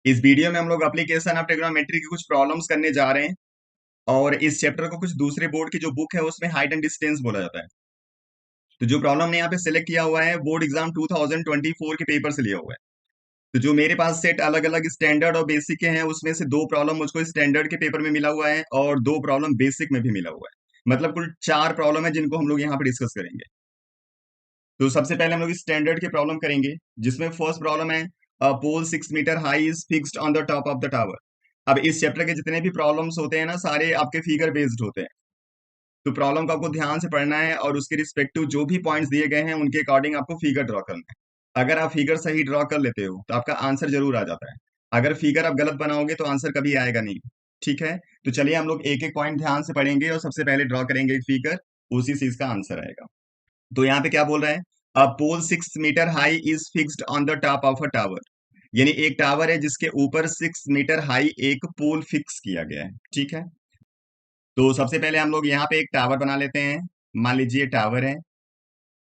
इस वीडियो में हम लोग एप्लीकेशन ऑफ ट्रिग्नोमेट्री की कुछ प्रॉब्लम्स करने जा रहे हैं। और इस चैप्टर को कुछ दूसरे बोर्ड की जो बुक है उसमें हाइट एंड डिस्टेंस बोला जाता है। तो जो प्रॉब्लम ने यहाँ पे सिलेक्ट किया हुआ है बोर्ड एग्जाम 2024 के पेपर से लिया हुआ है। तो जो मेरे पास सेट अलग अलग स्टैंडर्ड और बेसिक के हैं उसमें से दो प्रॉब्लम मुझको स्टैंडर्ड के पेपर में मिला हुआ है और दो प्रॉब्लम बेसिक में भी मिला हुआ है। मतलब कुल चार प्रॉब्लम है जिनको हम लोग यहाँ पे डिस्कस करेंगे। तो सबसे पहले हम लोग स्टैंडर्ड की प्रॉब्लम करेंगे, जिसमें फर्स्ट प्रॉब्लम है pole 6 metre high is fixed on the top of the tower. अब इस चैप्टर के जितने भी प्रॉब्लम्स होते हैं ना सारे आपके फिगर बेस्ड होते हैं। तो प्रॉब्लम को आपको ध्यान से पढ़ना है और उसके रिस्पेक्टिव जो भी पॉइंट्स दिए गए हैं उनके अकॉर्डिंग आपको फिगर ड्रॉ करना है। अगर आप फिगर सही ड्रॉ कर लेते हो तो आपका आंसर जरूर आ जाता है। अगर फिगर आप गलत बनाओगे तो आंसर कभी आएगा नहीं। ठीक है, तो चलिए हम लोग एक एक पॉइंट ध्यान से पढ़ेंगे और सबसे पहले ड्रॉ करेंगे एक फिगर, उसी से इसका आंसर आएगा। तो यहाँ पे क्या बोल रहा है, a pole 6 metre high is fixed on the top of a tower. यानी एक टावर है जिसके ऊपर 6 मीटर हाई एक पोल फिक्स किया गया है। ठीक है, तो सबसे पहले हम लोग यहाँ पे एक टावर बना लेते हैं। मान लीजिए टावर है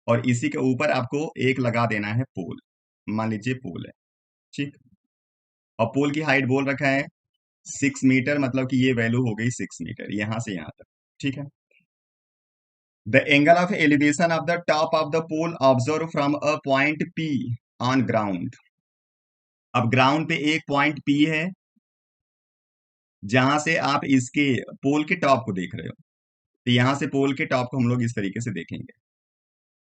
और इसी के ऊपर आपको एक लगा देना है पोल। मान लीजिए पोल है। ठीक, और पोल की हाइट बोल रखा है 6 मीटर, मतलब कि ये वैल्यू हो गई 6 मीटर यहां से यहां तक। ठीक है, the angle of elevation of the top of the pole observe from a point P on ground. अब ग्राउंड पे एक पॉइंट पी है जहां से आप इसके पोल के टॉप को देख रहे हो। तो यहां से पोल के टॉप को हम लोग इस तरीके से देखेंगे।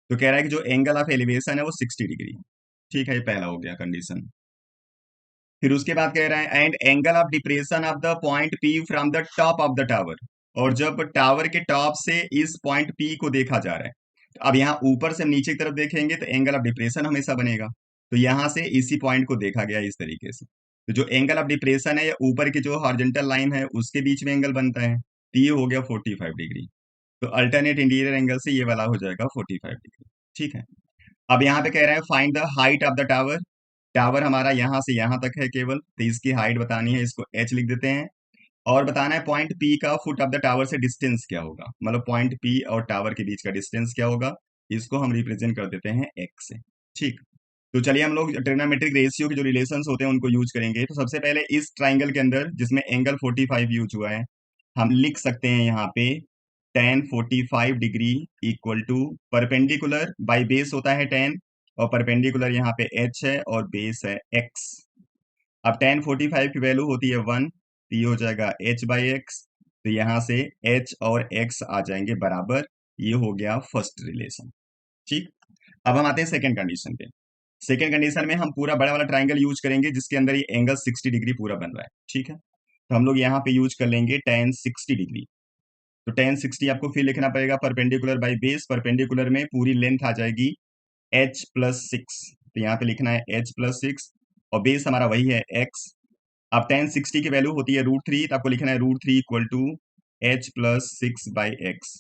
तो कह रहा है कि जो एंगल ऑफ एलिवेशन है वो 60 डिग्री। ठीक है, ये पहला हो गया कंडीशन। फिर उसके बाद कह रहा है and angle of depression of the point P from the top of the tower. और जब टावर के टॉप से इस पॉइंट पी को देखा जा रहा है, तो अब यहाँ ऊपर से हम नीचे की तरफ देखेंगे तो एंगल ऑफ डिप्रेशन हमेशा बनेगा। तो यहाँ से इसी पॉइंट को देखा गया इस तरीके से। तो जो एंगल ऑफ डिप्रेशन है या ऊपर की जो हॉरिजॉन्टल लाइन है उसके बीच में एंगल बनता है, तो ये हो गया 45 डिग्री। तो अल्टरनेट इंटीरियर एंगल से ये वाला हो जाएगा 45 डिग्री। ठीक है, अब यहाँ पे कह रहा है find the height of the tower. Tower हमारा यहाँ से यहाँ तक है केवल, तो इसकी हाइट बतानी है, इसको h लिख देते हैं। और बताना है पॉइंट P का फुट ऑफ द टावर से डिस्टेंस क्या होगा, मतलब पॉइंट P और टावर के बीच का डिस्टेंस क्या होगा। इसको हम रिप्रेजेंट कर देते हैं x से। ठीक, तो चलिए हम लोग ट्रिग्नोमेट्रिक रेशियो के जो रिलेशंस होते हैं उनको यूज करेंगे। तो सबसे पहले इस ट्राइंगल के अंदर जिसमें एंगल 45 यूज हुआ है, हम लिख सकते हैं यहाँ पे tan 45 degree equal to perpendicular by base होता है tan, और परपेंडिकुलर यहाँ पे h है और बेस है x। अब tan 45 की वैल्यू होती है 1, तो ये हो जाएगा h बाई एक्स। तो यहाँ से h और x आ जाएंगे बराबर। ये हो गया फर्स्ट रिलेशन। ठीक, अब हम आते हैं सेकंड कंडीशन पे। सेकंड कंडीशन में हम पूरा बड़ा वाला ट्राइंगल यूज करेंगे जिसके अंदर ये एंगल 60 डिग्री पूरा बन रहा है। ठीक है, तो हम लोग यहाँ पे यूज कर लेंगे tan 60 डिग्री। तो tan 60 आपको फिर लिखना पड़ेगा परपेंडिकुलर बाई बेस। परपेंडिकुलर में पूरी लेंथ आ जाएगी h+6, तो यहाँ पे लिखना है h+6 और बेस हमारा वही है x। अब tan 60 की वैल्यू होती है √3, तो आपको लिखना है √3 equal to h+6 by x.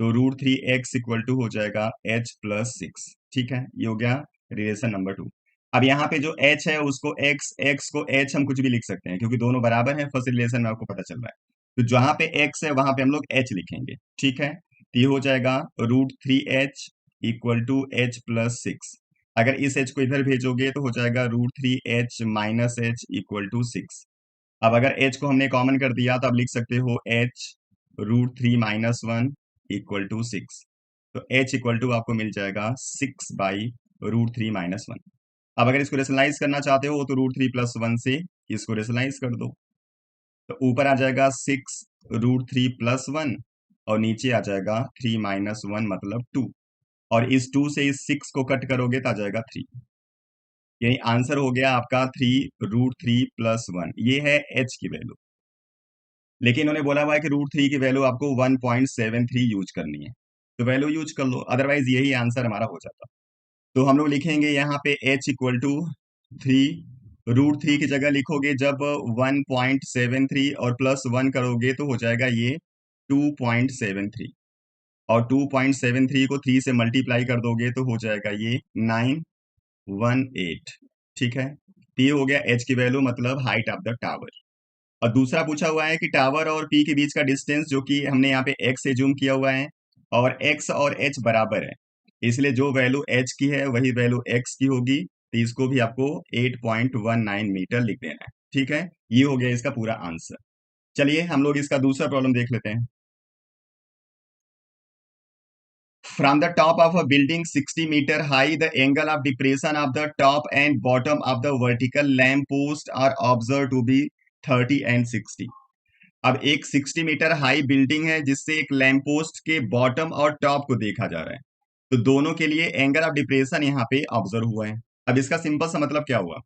तो √3x इक्वल टू हो जाएगा h+6। ठीक है, ये हो गया रिलेशन नंबर 2। अब यहाँ पे जो h है उसको x को h हम कुछ भी लिख सकते हैं क्योंकि दोनों बराबर हैं। फर्स्ट रिलेशन में आपको पता चल रहा है। तो जहां पे x है वहां पे हम लोग h लिखेंगे। ठीक है, तो ये हो जाएगा √3h इक्वल टू h+6। अगर इस h को इधर भेजोगे तो हो जाएगा √3h minus h equal to 6। अब अगर h को हमने कॉमन कर दिया तो आप लिख सकते हो h √3 माइनस 1 इक्वल टू 6। तो h इक्वल टू आपको मिल जाएगा 6 बाई √3 माइनस 1। अब अगर इसको रेशनलाइज करना चाहते हो तो √3 प्लस 1 से इसको रेशनलाइज कर दो। तो ऊपर आ जाएगा 6 √3 प्लस 1 और नीचे आ जाएगा 3 माइनस 1 मतलब 2। और इस 2 से इस 6 को कट करोगे तो आ जाएगा 3। यही आंसर हो गया आपका 3 √3 प्लस 1। ये है h की वैल्यू। लेकिन इन्होंने बोला हुआ है कि √3 की वैल्यू आपको 1.73 यूज करनी है, तो वैल्यू यूज कर लो, अदरवाइज यही आंसर हमारा हो जाता। तो हम लोग लिखेंगे यहाँ पे h इक्वल टू 3। √3 की जगह लिखोगे जब 1.73 और प्लस 1 करोगे तो हो जाएगा ये 2.73। और 2.73 को 3 से मल्टीप्लाई कर दोगे तो हो जाएगा ये 918। ठीक है, तो ये हो गया h की वैल्यू, मतलब हाइट ऑफ द टावर। और दूसरा पूछा हुआ है कि टावर और पी के बीच का डिस्टेंस, जो कि हमने यहाँ पे x से जूम किया हुआ है और x और h बराबर है, इसलिए जो वैल्यू h की है वही वैल्यू x की होगी। तो इसको भी आपको 8.19 मीटर लिख देना है। ठीक है, ये हो गया इसका पूरा आंसर। चलिए हम लोग इसका दूसरा प्रॉब्लम देख लेते हैं। From the top of a building 60-meter high, the angle of depression of the top and bottom of the vertical lamp post are observed to be 30 and 60. अब एक 60 मीटर हाई बिल्डिंग है जिससे एक lamp post के bottom और top को देखा जा रहा है। तो दोनों के लिए एंगल ऑफ डिप्रेशन यहाँ पे ऑब्जर्व हुआ है। अब इसका सिंपल सा मतलब क्या हुआ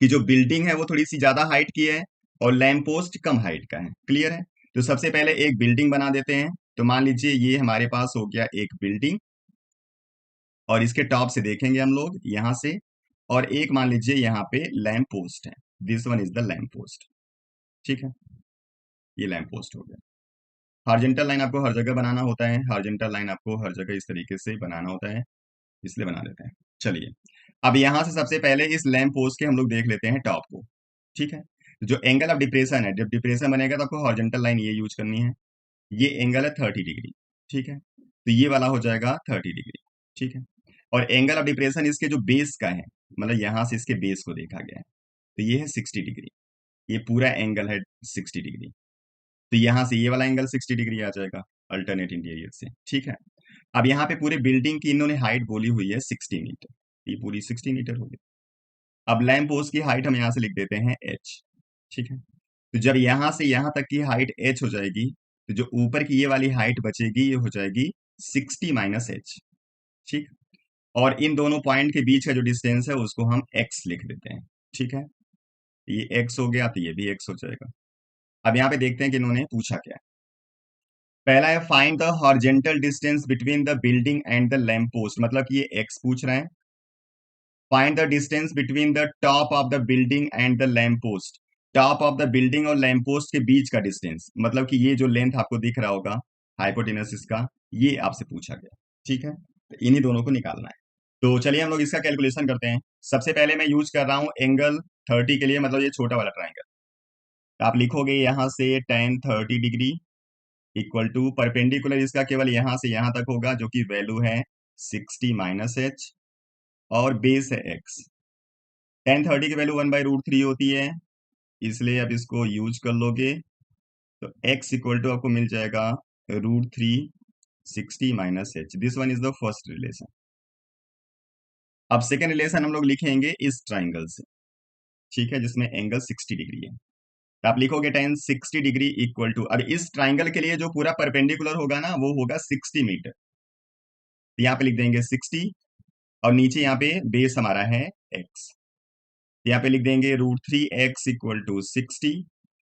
कि जो बिल्डिंग है वो थोड़ी सी ज्यादा हाइट की है और लैंप पोस्ट कम हाइट का है। क्लियर है? तो सबसे पहले एक बिल्डिंग बना देते हैं। तो मान लीजिए ये हमारे पास हो गया एक बिल्डिंग, और इसके टॉप से देखेंगे हम लोग यहां से, और एक मान लीजिए यहाँ पे लैंप पोस्ट है। This one is the lamp post. ठीक है, ये लैंप पोस्ट हो गया। हॉरिजॉन्टल लाइन आपको हर जगह बनाना होता है, हॉरिजॉन्टल लाइन आपको हर जगह इस तरीके से बनाना होता है, इसलिए बना देते हैं। चलिए, अब यहां से सबसे पहले इस लैंप पोस्ट के हम लोग देख लेते हैं टॉप को। ठीक है, जो एंगल ऑफ डिप्रेशन है, जब डिप्रेशन बनेगा तो आपको हॉरिजॉन्टल लाइन ये यूज करनी है। ये एंगल है 30 डिग्री। ठीक है, तो ये वाला हो जाएगा 30 डिग्री। ठीक है, और एंगल ऑफ डिप्रेशन इसके जो बेस का है, मतलब यहां से इसके बेस को देखा गया है, तो ये है 60 डिग्री। ये पूरा एंगल है 60 डिग्री। तो यहां से ये वाला एंगल 60 डिग्री आ जाएगा अल्टरनेट इंटीरियर से। ठीक है, अब यहाँ पे पूरे बिल्डिंग की इन्होंने हाइट बोली हुई है 60 मीटर। ये पूरी 60 मीटर होगी। अब लैंप पोस्ट की हाइट हम यहाँ से लिख देते हैं h। ठीक है, तो जब यहां से यहां तक की हाइट h हो जाएगी, तो जो ऊपर की ये वाली हाइट बचेगी ये हो जाएगी 60 - h। ठीक, और इन दोनों पॉइंट के बीच का जो डिस्टेंस है उसको हम x लिख देते हैं। ठीक है, ये x हो गया तो ये भी x हो जाएगा। अब यहाँ पे देखते हैं कि इन्होंने पूछा क्या है। पहला है find the horizontal distance between the building and the lamp post, मतलब कि ये x पूछ रहे हैं। Find the distance between the top of the building and the lamp post, top of the building और लैंप पोस्ट के बीच का distance, मतलब कि ये जो लेंथ आपको दिख रहा होगा हाइपोटेनस इसका, ये आपसे पूछा गया। ठीक है, तो इन्हीं दोनों को निकालना है। तो चलिए हम लोग इसका कैलकुलेशन करते हैं। सबसे पहले मैं यूज कर रहा हूं एंगल 30 के लिए, मतलब ये छोटा वाला ट्राइंगल। तो आप लिखोगे यहां से tan 30 degree equal to perpendicular इसका केवल यहां से यहां तक होगा, जो कि वैल्यू है 60 - h, और बेस है x। tan 30 की वैल्यू 1/√3 होती है, इसलिए अब इसको यूज कर लोगे तो x इक्वल टू आपको मिल जाएगा √3 60 - h। This one is the first relation. अब सेकेंड रिलेशन हम लोग लिखेंगे इस ट्राइंगल से। ठीक है, जिसमें एंगल 60 डिग्री है। तो आप लिखोगे tan 60 डिग्री इक्वल टू, अब इस ट्राइंगल के लिए जो पूरा परपेंडिकुलर होगा ना वो होगा 60 मीटर। तो यहाँ पे लिख देंगे 60, और नीचे यहाँ पे बेस हमारा है x। यहाँ पे लिख देंगे √3x equal to 60,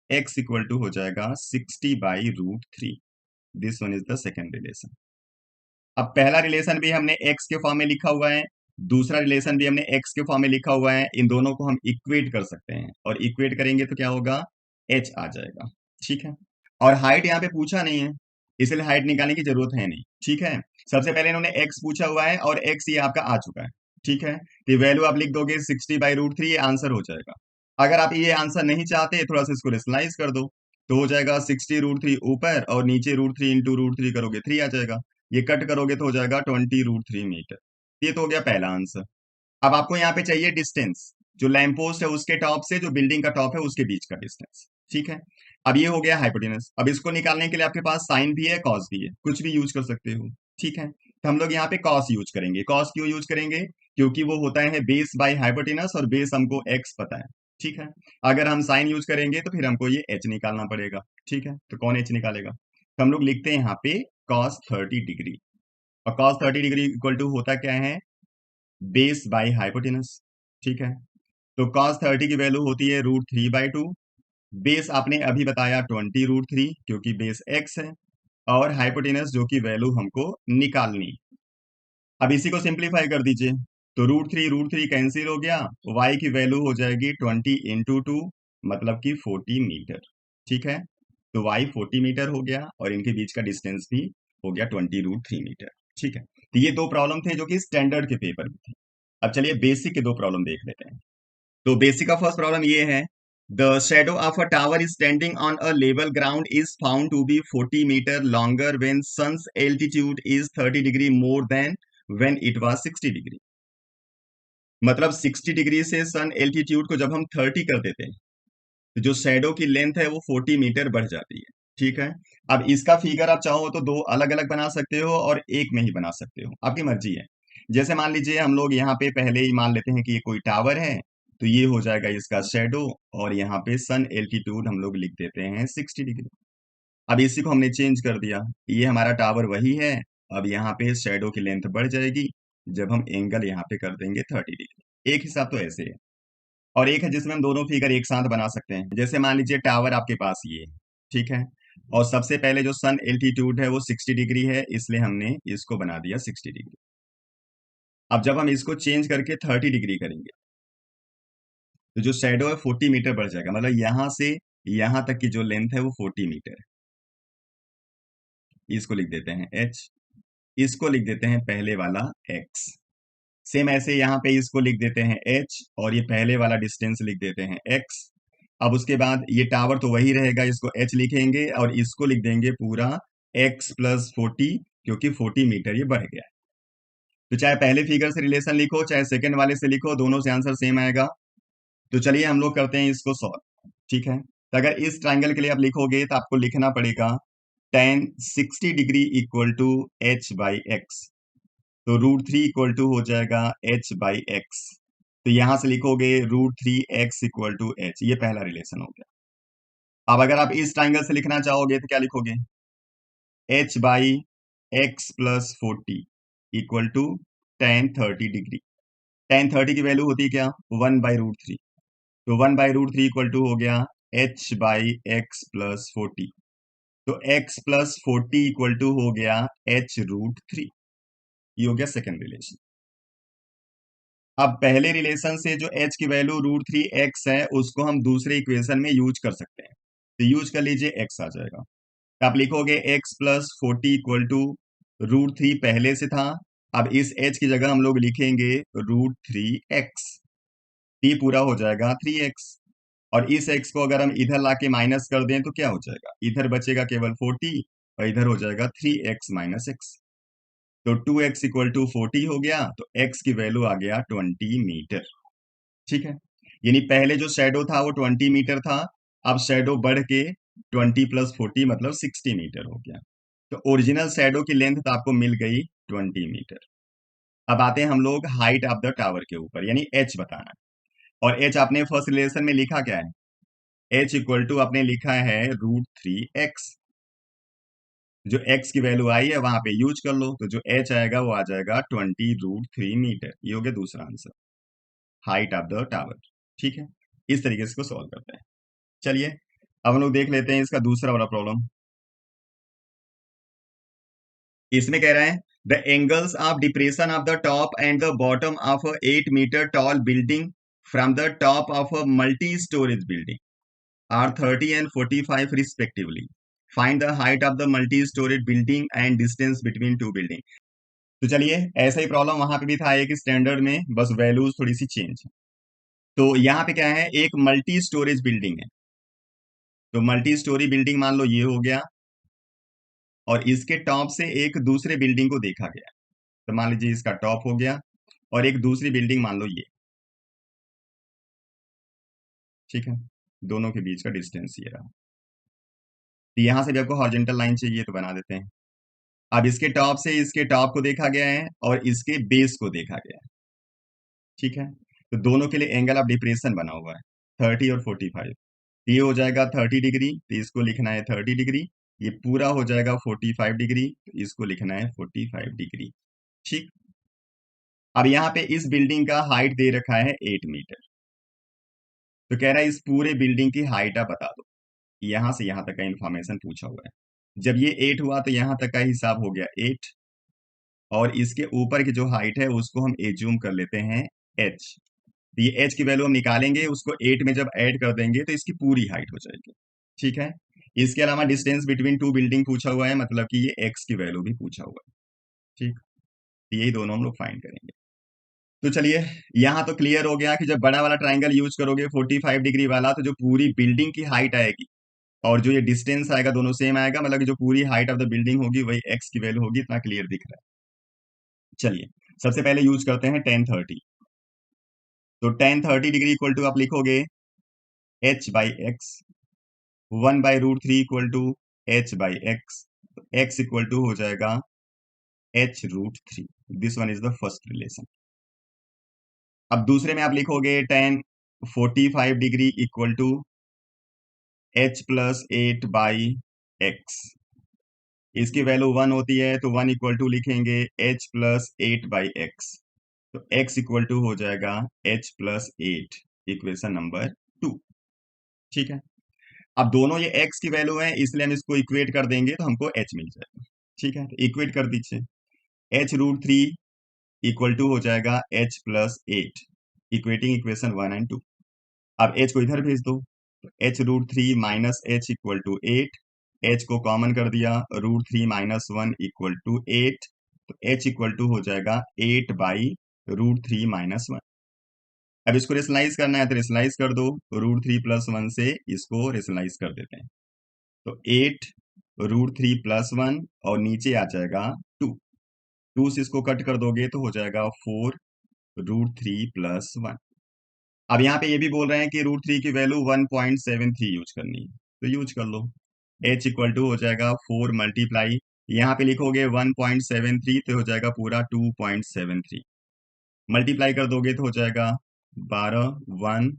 x equal to हो जाएगा 60/√3। This one is the second relation. अब पहला रिलेशन भी हमने x के फॉर्म में लिखा हुआ है, दूसरा रिलेशन भी हमने x के फॉर्म में लिखा हुआ है। इन दोनों को हम इक्वेट कर सकते हैं, और इक्वेट करेंगे तो क्या होगा, h आ जाएगा। ठीक है, और हाइट यहाँ पे पूछा नहीं है, इसलिए हाइट निकालने की जरूरत है नहीं। ठीक है, सबसे पहले इन्होंने x पूछा हुआ है और x ये आपका आ चुका है। ठीक है, तो वैल्यू आप लिख दोगे 60/√3, ये आंसर हो जाएगा। अगर आप ये आंसर नहीं चाहते थोड़ा सा इसको रेशनलाइज कर दो, तो हो जाएगा 60√3 ऊपर, और नीचे √3 इंटू √3 करोगे 3 आ जाएगा। ये कट करोगे तो हो जाएगा 20√3 मीटर। ये तो हो गया पहला आंसर। अब आपको यहाँ पे चाहिए डिस्टेंस, जो लैंप पोस्ट है उसके टॉप से जो बिल्डिंग का टॉप है उसके बीच का डिस्टेंस। ठीक है, अब ये हो गया हाइपोटेनस। अब इसको निकालने के लिए आपके पास साइन भी है, कॉस भी है, कुछ भी यूज कर सकते हो। ठीक है, तो हम लोग यहाँ पे कॉस यूज करेंगे। कॉस क्यों यूज करेंगे, क्योंकि वो होता है बेस बाय हाइपोटेनस, और बेस हमको एक्स पता है। ठीक है, अगर हम साइन यूज करेंगे तो फिर हमको ये एच निकालना पड़ेगा। ठीक है, तो कौन एच निकालेगा, तो हम लोग लिखते हैं यहाँ पे कॉस 30 डिग्री, और कॉस 30 डिग्री इक्वल टू होता क्या है, बेस बाय हाइपोटेनस। ठीक है, तो कॉस 30 की वैल्यू होती है √3/2। बेस आपने अभी बताया 20√3, क्योंकि बेस एक्स है, और हाइपोटेनस जो कि वैल्यू हमको निकालनी। अब इसी को सिंप्लीफाई कर दीजिए, तो √3 कैंसिल हो गया, y की वैल्यू हो जाएगी 20 × 2, मतलब कि 40 मीटर। ठीक है, तो y 40 मीटर हो गया, और इनके बीच का डिस्टेंस भी हो गया 20√3 मीटर। ठीक है, तो ये दो प्रॉब्लम थे जो कि स्टैंडर्ड के पेपर में थे। अब चलिए बेसिक के दो प्रॉब्लम देख लेते हैं। तो बेसिक का फर्स्ट प्रॉब्लम ये है, the shadow of a tower is standing on a level ground is found to be 40 metre longer when sun's altitude is 30 degree more than when it was 60 degree. मतलब 60 degree से सन altitude को जब हम 30 कर देते हैं तो जो शैडो की लेंथ है वो 40 मीटर बढ़ जाती है। ठीक है। अब इसका फिगर आप चाहो तो दो अलग अलग बना सकते हो और एक में ही बना सकते हो, आपकी मर्जी है। जैसे मान लीजिए हम लोग यहाँ पे पहले ही मान लेते हैं कि ये कोई टावर है, तो ये हो जाएगा इसका शेडो, और यहाँ पे सन एल्टीट्यूड हम लोग लिख देते हैं 60 डिग्री। अब इसी को हमने चेंज कर दिया, ये हमारा टावर वही है। अब यहाँ पे शेडो की लेंथ बढ़ जाएगी जब हम एंगल यहाँ पे कर देंगे 30 डिग्री। एक हिसाब तो ऐसे है, और एक है जिसमें हम दोनों फिगर एक साथ बना सकते हैं। जैसे मान लीजिए टावर आपके पास ये है, ठीक है, और सबसे पहले जो सन एल्टीट्यूड है वो 60 डिग्री है, इसलिए हमने इसको बना दिया 60 डिग्री। अब जब हम इसको चेंज करके 30 डिग्री करेंगे तो जो शेडो है 40 मीटर बढ़ जाएगा, मतलब यहां से यहां तक की जो लेंथ है वो 40 मीटर है। इसको लिख देते हैं h, इसको लिख देते हैं पहले वाला x। सेम ऐसे यहाँ पे इसको लिख देते हैं h, और ये पहले वाला डिस्टेंस लिख देते हैं x। अब उसके बाद ये टावर तो वही रहेगा, इसको h लिखेंगे और इसको लिख देंगे पूरा x+40, क्योंकि 40 मीटर ये बढ़ गया है। तो चाहे पहले फिगर से रिलेशन लिखो चाहे सेकंड वाले से लिखो, दोनों से आंसर सेम आएगा। तो चलिए हम लोग करते हैं इसको सॉल्व। ठीक है, तो अगर इस ट्राइंगल के लिए आप लिखोगे तो आपको लिखना पड़ेगा tan 60 degree equal to h/x। तो √3 इक्वल टू हो जाएगा h/x। तो यहां से लिखोगे √3x इक्वल टू h, ये पहला रिलेशन हो गया। अब अगर आप इस ट्राइंगल से लिखना चाहोगे तो क्या लिखोगे, h/x+40 equal to tan 30 degree. tan 30 की वैल्यू होती है क्या, 1/√3। तो 1/√3 इक्वल टू हो गया h/x+40। तो x+40 इक्वल टू हो गया h√3। ये हो गया सेकेंड रिलेशन। अब पहले रिलेशन से जो h की वैल्यू √3x है उसको हम दूसरे इक्वेशन में यूज कर सकते हैं। तो यूज कर लीजिए, x आ जाएगा। तो आप लिखोगे x+40 इक्वल टू √3 पहले से था, अब इस h की जगह हम लोग लिखेंगे √3x। t पूरा हो जाएगा 3x, और इस x को अगर हम इधर लाके माइनस कर दें तो क्या हो जाएगा, इधर बचेगा केवल 40 और इधर हो जाएगा 3x माइनस x। तो 2x इक्वल टू 40 हो गया, तो x की वैल्यू आ गया 20 मीटर। ठीक है, यानी पहले जो शेडो था वो 20 मीटर था, अब शेडो बढ़ के 20+40 मतलब 60 मीटर हो गया। तो ओरिजिनल शेडो की लेंथ तो आपको मिल गई 20 मीटर। अब आते हैं हम लोग हाइट ऑफ द टावर के ऊपर, यानी h बताना। और h आपने फर्स्ट रिलेशन में लिखा क्या है, h इक्वल टू आपने लिखा है √3x। जो x की वैल्यू आई है वहां पे यूज कर लो, तो जो h आएगा वो आ जाएगा 20√3 मीटर। ये हो गया दूसरा answer, height of the tower. ठीक है, इस तरीके से इसको सॉल्व करते हैं। चलिए अब हम लोग देख लेते हैं इसका दूसरा वाला प्रॉब्लम। इसमें कह रहा है the angles of depression of the top and the bottom of 8 metre tall building from the top of a multi storage building are 30 and 45 respectively. Find the height of the multi-storied building and distance between two building. तो चलिए ऐसा ही problem वहां पे भी था एक standard में, बस वैल्यूज थोड़ी सी चेंज। तो यहाँ पे क्या है, एक मल्टी स्टोरेज बिल्डिंग है। तो मल्टी स्टोरी बिल्डिंग मान लो ये हो गया, और इसके टॉप से एक दूसरे बिल्डिंग को देखा गया। तो मान लीजिए इसका टॉप हो गया, और एक दूसरी बिल्डिंग मान लो ये। ठीक है, दोनों के बीच का डिस्टेंस ये रहा। तो यहां से भी आपको हॉरिजॉन्टल लाइन चाहिए तो बना देते हैं। अब इसके टॉप से इसके टॉप को देखा गया है और इसके बेस को देखा गया है। ठीक है, तो दोनों के लिए एंगल ऑफ डिप्रेशन बना हुआ है 30 और 45। ये हो जाएगा 30 डिग्री, तो इसको लिखना है 30 डिग्री। ये पूरा हो जाएगा 45 डिग्री, तो इसको लिखना है 45 डिग्री। ठीक, अब यहाँ पे इस बिल्डिंग का हाइट दे रखा है 8 मीटर। तो कह रहा है इस पूरे बिल्डिंग की हाइट आप बता दो। यहां से यहां तक का इंफॉर्मेशन पूछा हुआ है। जब ये 8 हुआ तो यहां तक का हिसाब हो गया 8, और इसके ऊपर की जो हाइट है उसको हम एज्यूम कर लेते हैं h। तो ये h की वैल्यू हम निकालेंगे, उसको 8 में जब ऐड कर देंगे तो इसकी पूरी हाइट हो जाएगी। ठीक है, इसके अलावा डिस्टेंस बिटवीन टू बिल्डिंग पूछा हुआ है, मतलब कि ये x की वैल्यू भी पूछा हुआ है। ठीक, तो यही दोनों हम लोग फाइंड करेंगे। तो चलिए यहाँ तो क्लियर हो गया कि जब बड़ा वाला ट्राइंगल यूज करोगे 45 डिग्री वाला, तो जो पूरी बिल्डिंग की हाइट आएगी और जो ये डिस्टेंस आएगा दोनों सेम आएगा, मतलब कि जो पूरी हाइट ऑफ द बिल्डिंग होगी वही x की वैल्यू होगी। इतना क्लियर दिख रहा है। चलिए सबसे पहले यूज करते हैं tan 30। तो टेन 30 डिग्री इक्वल टू आप लिखोगे H by X, 1/√3 equal to H by X, X equal to हो जाएगा h√3। This one is the first relation. अब दूसरे में आप लिखोगे ten 45 degree equal to h+8/x। इसकी वैल्यू 1 होती है तो 1 इक्वल टू लिखेंगे h+8/x। तो x इक्वल टू हो जाएगा h+8, इक्वेशन नंबर 2। ठीक है। अब दोनों ये x की वैल्यू है, इसलिए हम इसको इक्वेट कर देंगे तो हमको h मिल जाएगा। ठीक है, तो इक्वेट कर दीजिए। h√3 इक्वल टू हो जाएगा h+8, इक्वेटिंग इक्वेशन 1 एंड 2। अब h को इधर भेज दो, तो h√3 minus H equal to 8, h को कॉमन कर दिया, √3 माइनस 1 इक्वल टू 8, तो h इक्वल टू हो जाएगा 8/√3 माइनस 1। अब इसको रेशनलाइज करना है तो रेशनलाइज कर दो, √3 प्लस 1 से इसको रेशनलाइज कर देते हैं। तो 8 √3 प्लस 1 और नीचे आ जाएगा 2, 2 से इसको कट कर दोगे तो हो जाएगा 4 √3 प्लस 1। अब यहाँ पे ये भी बोल रहे हैं कि √3 की वैल्यू 1.73 यूज करनी है, तो यूज कर लो। h इक्वल टू हो जाएगा 4 मल्टीप्लाई, यहाँ पे लिखोगे 1.73 तो हो जाएगा पूरा 2.73, मल्टीप्लाई कर दोगे तो हो जाएगा 12 1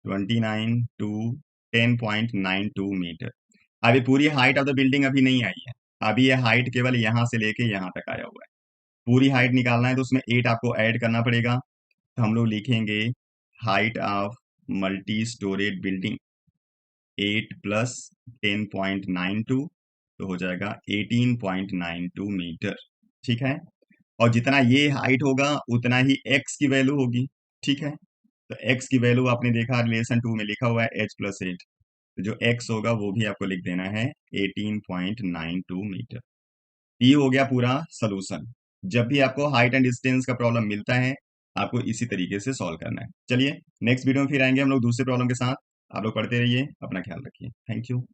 29 2 10.92 मीटर। अभी पूरी हाइट ऑफ द बिल्डिंग अभी नहीं आई है, अभी ये हाइट केवल यहाँ से लेके यहाँ तक आया हुआ है। पूरी हाइट निकालना है तो उसमें 8 आपको ऐड करना पड़ेगा। तो हम लोग लिखेंगे height of multi storeyed building 8 plus 10.92, तो हो जाएगा 18.92 मीटर। ठीक है। और जितना ये हाइट होगा उतना ही x की वैल्यू होगी। ठीक है। तो x की वैल्यू आपने देखा रिलेशन 2 में लिखा हुआ है h+8, तो जो x होगा वो भी आपको लिख देना है 18.92 मीटर। ये हो गया पूरा सोल्यूशन। जब भी आपको हाइट एंड डिस्टेंस का प्रॉब्लम मिलता है, आपको इसी तरीके से सॉल्व करना है। चलिए नेक्स्ट वीडियो में फिर आएंगे हम लोग दूसरे प्रॉब्लम के साथ। आप लोग पढ़ते रहिए, अपना ख्याल रखिए। Thank you.